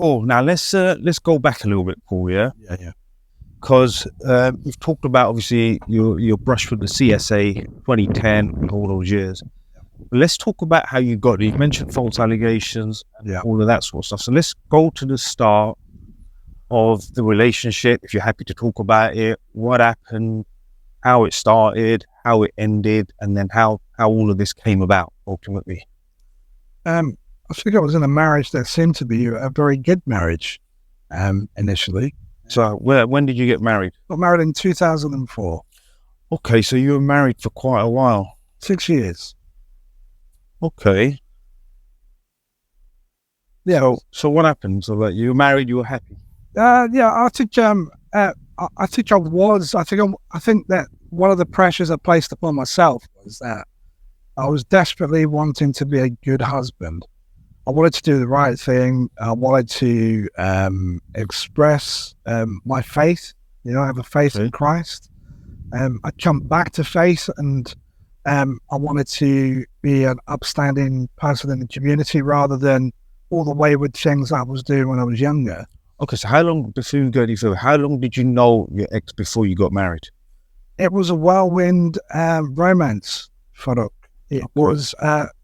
Cool. Now let's go back a little bit, Paul. Yeah. Yeah. Because you've talked about obviously your brush with the CSA 2010 and all those years. But let's talk about how you got it. You mentioned false allegations and all of that sort of stuff. So let's go to the start of the relationship. If you're happy to talk about it, what happened, how it started, how it ended, and then how all of this came about ultimately. I think I was in a marriage that seemed to be a very good marriage initially. So when did you get married? Got married in 2004. Okay, so you were married for quite a while. 6 years. Okay. Yeah. So what happened? So that you were married, you were happy? I think that one of the pressures I placed upon myself was that I was desperately wanting to be a good husband. I wanted to do the right thing. I wanted to express my faith. I have a faith in Christ. I jumped back to faith, and I wanted to be an upstanding person in the community rather than all the wayward things I was doing when I was younger. Okay, so how long did you know your ex before you got married? It was a whirlwind romance, Farouk. It was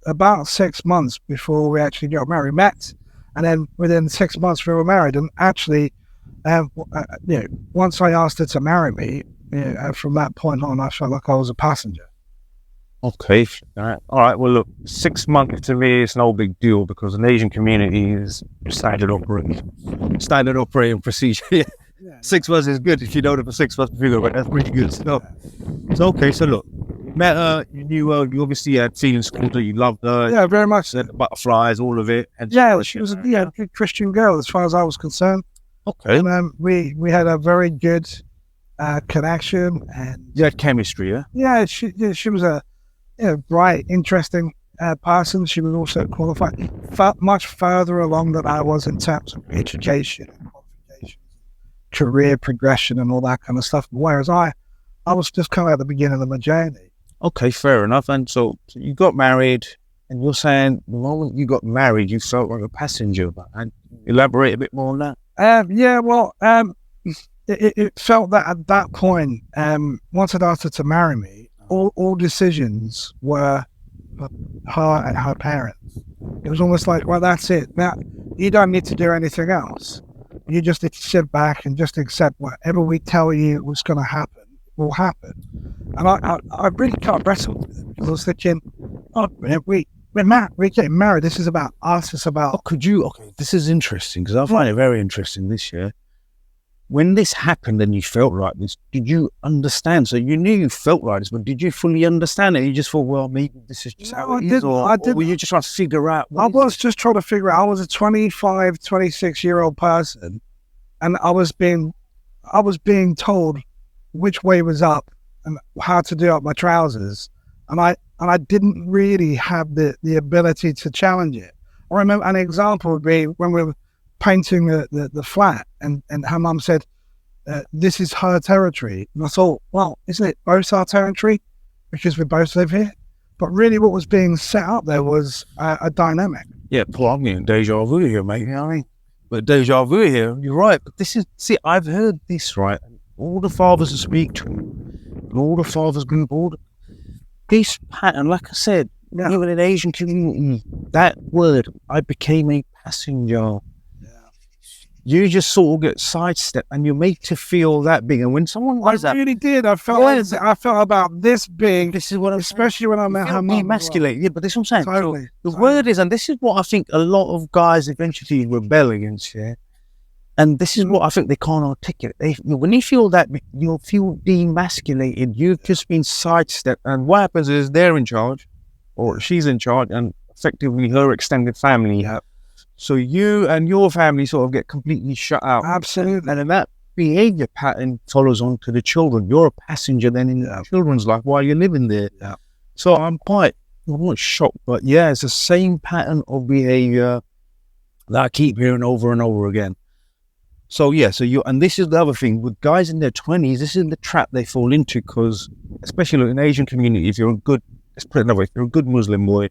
about 6 months before we actually got married. We met, and then within 6 months we were married. And actually, once I asked her to marry me, from that point on, I felt like I was a passenger. Okay, all right. Well, look, 6 months to me is no big deal because an Asian community is standard operating procedure. Yeah. 6 months is good if you know it for 6 months before, but that's pretty good. So okay. So look, met her, you knew her, you obviously had feelings towards her, you loved her. Yeah, very much. The butterflies, all of it. And she was a good Christian girl as far as I was concerned. Okay. And we had a very good connection. And you had chemistry, yeah? Yeah, she was a bright, interesting person. She was also qualified, much further along than I was in terms of education, qualifications, career progression, and all that kind of stuff. Whereas I was just kind of at the beginning of my journey. Okay, fair enough. And so you got married, and you're saying the moment you got married, you felt like a passenger. And elaborate a bit more on that. It felt that at that point, once I'd asked her to marry me, all decisions were her and her parents. It was almost like, well, that's it. Now, you don't need to do anything else. You just need to sit back and just accept whatever we tell you was going to happen will happen. And I really can't wrestle with it because I was thinking, we're getting married. This is about us. It's about... this is interesting because I find it very interesting this year. When this happened and you felt like this, did you understand? So you knew you felt like this, but did you fully understand it? You just thought, well, maybe this is just how it is? Or were you just trying to figure out? I was just trying to figure out. I was a 25, 26-year-old person, and I was being told which way was up and how to do up my trousers. And I didn't really have the ability to challenge it. I remember an example would be when we were painting the flat, and her mum said, this is her territory. And I thought, well, isn't it both our territory? Because we both live here. But really what was being set up there was a dynamic. Yeah, Paul, I'm getting deja vu here, mate. You know what I mean? But deja vu here, you're right. But I've heard this, right? All the fathers I speak to, and all the fathers group, this pattern, like I said, even in Asian community, that word, I became a passenger. You just sort of get sidestepped and you're made to feel that big. And when someone does that... I really did. I felt about this big. This is what especially when I met her mum. Emasculated. Yeah, but this is what I'm saying. Totally. So the word is, and this is what I think a lot of guys eventually rebel against, yeah? And this is what I think they can't articulate. When you feel that, you'll feel demasculated. You've just been sidestepped. And what happens is they're in charge, or she's in charge, and effectively her extended family. Yeah. So you and your family sort of get completely shut out. Absolutely. And then that behavior pattern follows on to the children. You're a passenger then in the children's life while you're living there. Yeah. So I'm not shocked, but yeah, it's the same pattern of behavior that I keep hearing over and over again. So yeah, and this is the other thing with guys in their 20s, this is the trap they fall into because, especially in the Asian community, let's put it another way, if you're a good Muslim boy,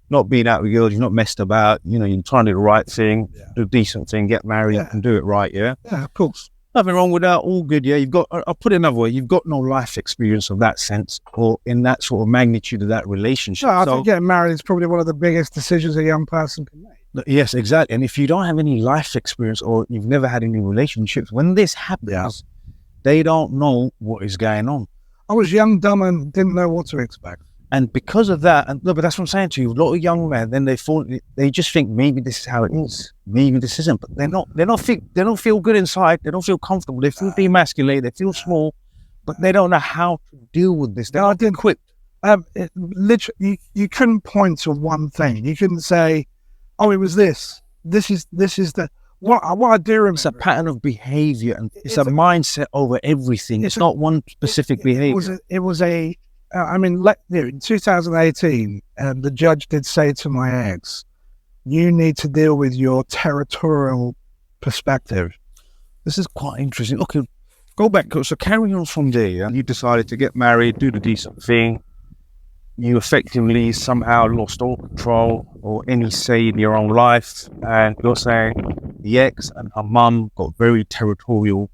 not being out with girls, you're not messed about, you know, you're trying to do the right thing, do a decent thing, get married and do it right, yeah? Yeah, of course. Nothing wrong with that, all good, yeah? You've got, I'll put it another way, you've got no life experience of that sense or in that sort of magnitude of that relationship. No, I think getting married is probably one of the biggest decisions a young person can make. Yes, exactly. And if you don't have any life experience or you've never had any relationships, when this happens, they don't know what is going on. I was young, dumb, and didn't know what to expect. And because of that, and no, but that's what I'm saying to you, a lot of young men, then they just think maybe this is how it is, maybe this isn't, but they don't feel good inside, they don't feel comfortable, they feel demasculated, they feel small, but they don't know how to deal with this. They're not equipped. Literally, you couldn't point to one thing. You couldn't say, "Oh, it was this. This is the." What I do remember, it's a pattern of behavior, and it's a mindset over everything. It's not one specific behavior. In 2018, the judge did say to my ex, "You need to deal with your territorial perspective." This is quite interesting. Okay, go back. So carrying on from there, yeah? You decided to get married, do the decent thing. You effectively somehow lost all control or any say in your own life. And you're saying the ex and her mum got very territorial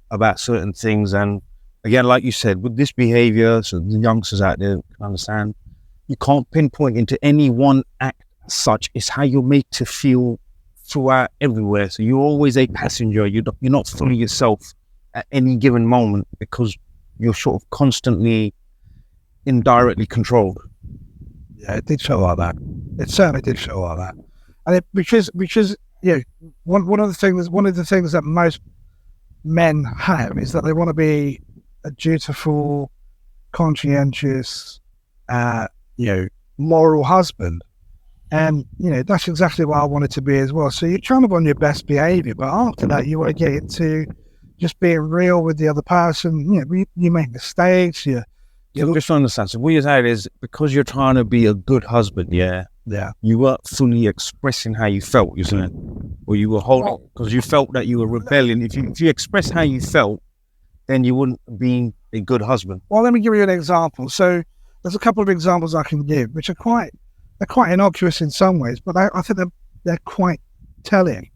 about certain things. And again, like you said, with this behavior, so the youngsters out there can understand, you can't pinpoint into any one act as such. It's how you're made to feel throughout everywhere. So you're always a passenger. You're not fully yourself at any given moment because you're sort of constantly indirectly controlled. Yeah, it did show like that. It certainly did show like that. And because one of the things that most men have is that they want to be a dutiful, conscientious, moral husband. And, that's exactly what I wanted to be as well. So you're trying to be on your best behavior, but after that, you want to get into just being real with the other person. You make mistakes. You just understand. So what you're saying is because you're trying to be a good husband, you weren't fully expressing how you felt, you're saying, or you were holding because you felt that you were rebelling. If you express how you felt, then you wouldn't be a good husband. Well, let me give you an example. So there's a couple of examples I can give, which are quite innocuous in some ways, but I think they're quite telling.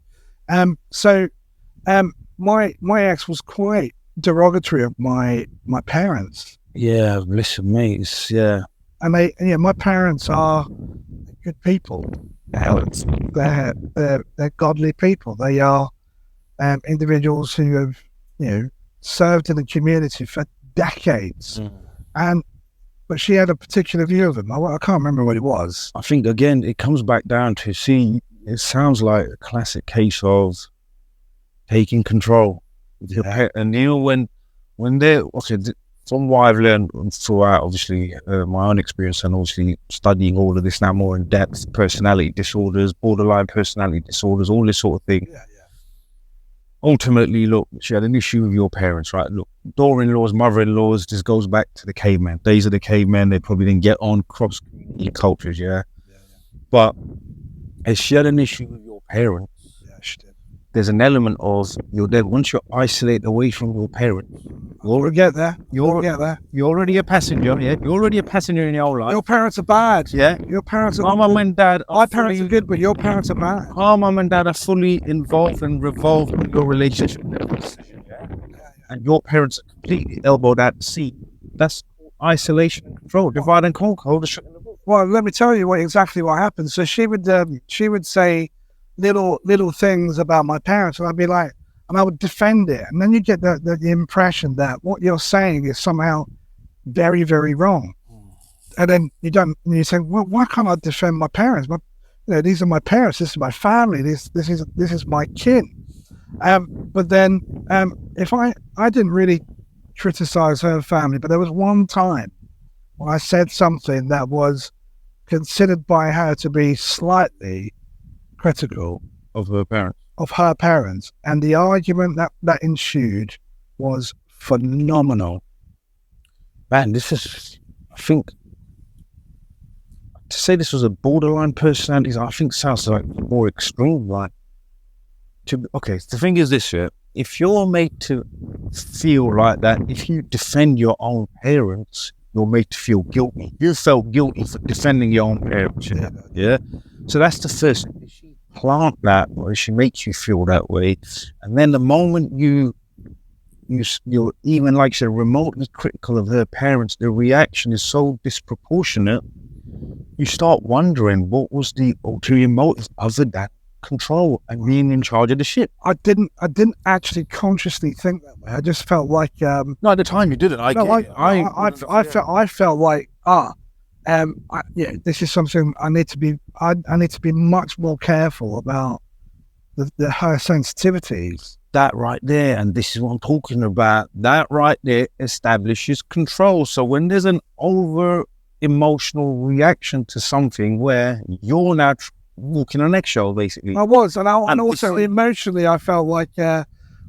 My ex was quite derogatory of my parents. Yeah, listen, mate. And my parents are good people. They're godly people. They are individuals who have, served in the community for decades. But she had a particular view of them. I can't remember what it was. I think, again, it comes back down to, it sounds like a classic case of taking control. Yeah. And when they're, from what I've learned throughout, obviously, my own experience and obviously studying all of this now more in depth, personality disorders, borderline personality disorders, all this sort of thing. Yeah. Ultimately, look, she had an issue with your parents, right? Look, daughter-in-laws, mother-in-laws, this goes back to the caveman. Days of the caveman, they probably didn't get on cross cultures, yeah? But if she had an issue with your parents, she did. There's an element of you're dead. Once you're isolated away from your parents, you already get there. You're already a passenger, yeah? You're already a passenger in your own life. Your parents are bad. Yeah? Your parents are My mum and dad My parents are good, but your parents are bad. My mum and dad are fully involved and revolved in your relationship. And your parents are completely elbowed out to sea. That's isolation and control. Divide and conquer. Hold the shit in the book. Well, let me tell you exactly what happened. So she would say little things about my parents, and I'd be like, and I would defend it, and then you get the impression that what you're saying is somehow very, very wrong, and then you say, well, why can't I defend my parents? These are my parents. This is my family. This is my kin. But then, if I didn't really criticize her family, but there was one time when I said something that was considered by her to be slightly critical of her parents, and the argument that ensued was phenomenal. Man, this is, I think, to say this was a borderline personality, I think sounds like more extreme. Like, the thing is this, yeah, if you're made to feel like that, if you defend your own parents, you're made to feel guilty. You felt guilty for defending your own parents. Yeah. So that's the first thing. She plant that, or she makes you feel that way, and then the moment you're even like say remotely critical of her parents, the reaction is so disproportionate. You start wondering what was the ulterior motive other than control and being in charge of the ship. I didn't actually consciously think that way. I just felt like no, at the time you didn't. I felt like this is something I need to be. I need to be much more careful about her sensitivities. That right there, and this is what I'm talking about. That right there establishes control. So when there's an over emotional reaction to something where you're now walking on eggshell, basically. I was, and also emotionally, I felt like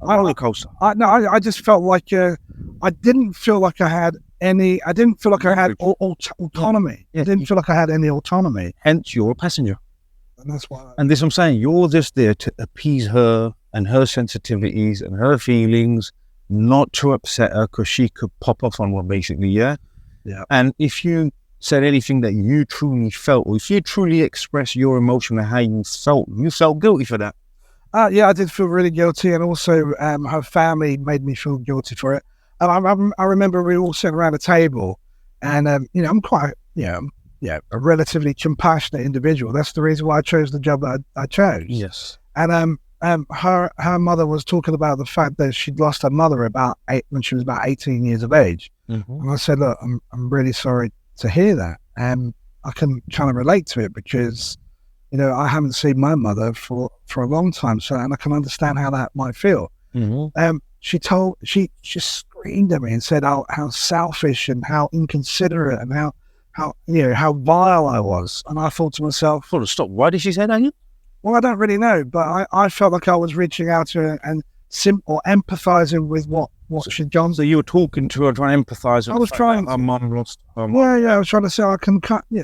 roller coaster. I just felt like I didn't feel like I had any. I didn't feel like I had autonomy. Yeah. I didn't feel like I had any autonomy. Hence, you're a passenger, and that's why. And this, I'm saying, you're just there to appease her and her sensitivities and her feelings, not to upset her because she could pop off on one, basically. Yeah. And if you said anything that you truly felt, or if you truly expressed your emotion and how you felt guilty for that. Yeah, I did feel really guilty, and also her family made me feel guilty for it. And I remember we were all sitting around a table, and I'm quite a relatively compassionate individual. That's the reason why I chose the job that I chose. Yes. And her mother was talking about the fact that she'd lost her mother when she was about 18 years of age. Mm-hmm. And I said, look, I'm really sorry to hear that, and I can kind of relate to it because I haven't seen my mother for a long time, and I can understand how that might feel. Mm-hmm. She screamed at me and said how selfish and how inconsiderate and how vile I was. And I thought to myself, full stop. Why did she say that? Well, I don't really know, but I felt like I was reaching out to her and or empathizing with what she'd done. So you were talking to her, trying to empathize. I was trying. Her mum lost her mum. Yeah. I was trying to say I can cut. Yeah,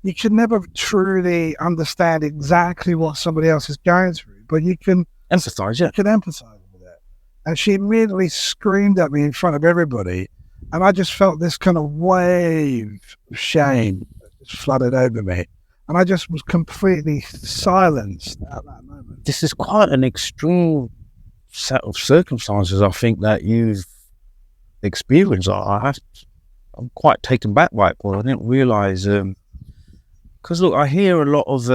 you can never truly understand exactly what somebody else is going through, but you can empathize. Yeah, you can empathize with it. And she immediately screamed at me in front of everybody, and I just felt this kind of wave of shame that just flooded over me, and I just was completely silenced at that moment. This is quite an extreme set of circumstances, I think, that you've experienced. I'm quite taken back by it, Paul. I didn't realise, because look, I hear a lot of,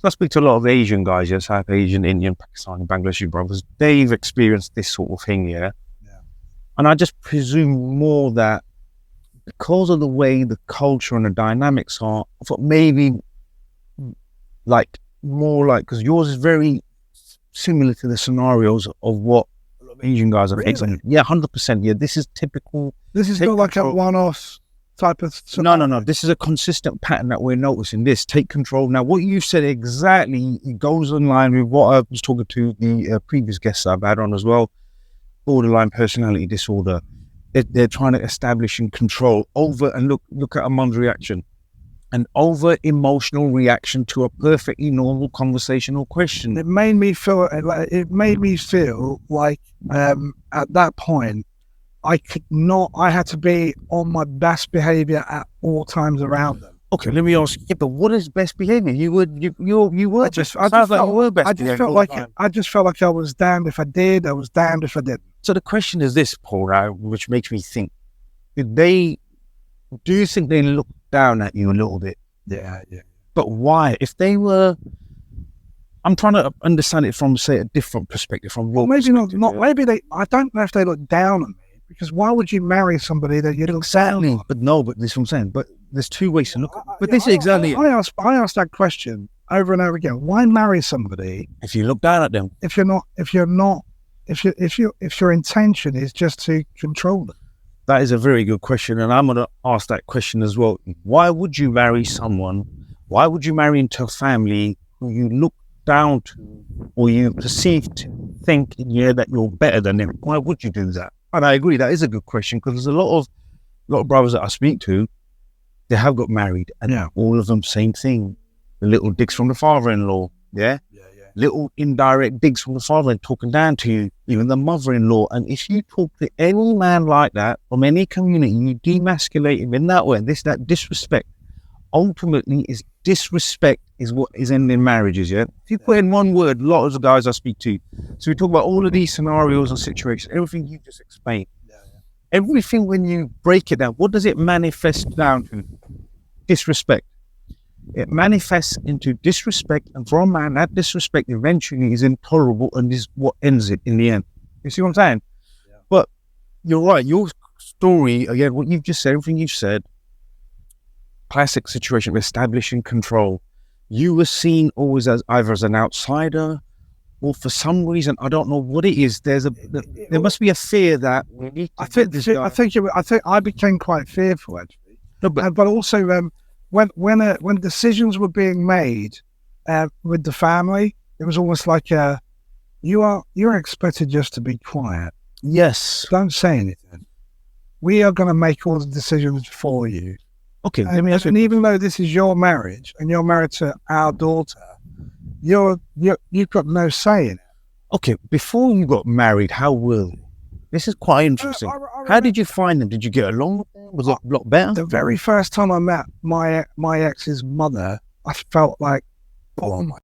I speak to a lot of Asian guys, yes, South Asian, Indian, Pakistani, Bangladeshi brothers. They've experienced this sort of thing, yeah. And I just presume more that because of the way the culture and the dynamics are, I thought maybe because yours is very similar to the scenarios of what Asian guys are facing. Yeah, 100%. Yeah, this is typical. This is not like a one-off type of scenario. No. This is a consistent pattern that we're noticing. Take control. Now, what you said exactly, it goes in line with what I was talking to the previous guests I've had on as well. Borderline personality disorder. They're trying to establish and control over, and look at a mum's reaction. An over emotional reaction to a perfectly normal conversational question. It made me feel like at that point I had to be on my best behavior at all times around them. Okay, let me ask you, but what is best behavior? You were. I just felt like I was damned if I did. I was damned if I didn't. So the question is this, Paul, now, which makes me think: do you think they looked down at you a little bit? Yeah. But why? If they were, I'm trying to understand it from, say, a different perspective. Maybe not. Maybe they. I don't know if they look down on me, because why would you marry somebody that you look down on? But this is what I'm saying. But there's two ways to look at it. But this is exactly it. I asked that question over and over again. Why marry somebody if you look down at them? If your intention is just to control them. That is a very good question, and I'm going to ask that question as well. Why would you marry someone? Why would you marry into a family who you look down to, or you perceive to think, that you're better than them? Why would you do that? And I agree, that is a good question, because there's a lot of brothers that I speak to, they have got married, and all of them same thing. The little dicks from the father-in-law, yeah. little indirect digs from the father and talking down to you, even the mother-in-law. And if you talk to any man like that from any community, you demasculate him in that way. That disrespect ultimately is disrespect is what is ending marriages. Yeah. If you put in one word, a lot of the guys I speak to. So we talk about all of these scenarios and situations, everything you just explained. Everything, when you break it down, what does it manifest down to? Disrespect. It manifests into disrespect, and for a man, that disrespect eventually is intolerable and is what ends it in the end. You see what I'm saying? Yeah. But you're right. Your story, again, what you've just said, everything you've said, classic situation of establishing control. You were seen always as either as an outsider, or for some reason, I don't know what it is. There must be a fear that we need to I think I became quite fearful, actually. No, but also when decisions were being made with the family, it was almost like you're expected just to be quiet. Yes. Don't say anything. We are going to make all the decisions for you. Okay. And even though this is your marriage and you're married to our daughter, you've got no say in it. Okay, before you got married, how were they? This is quite interesting. How did you find them? Did you get along with them? Was it a lot better? The very first time I met my ex's mother, I felt like, oh my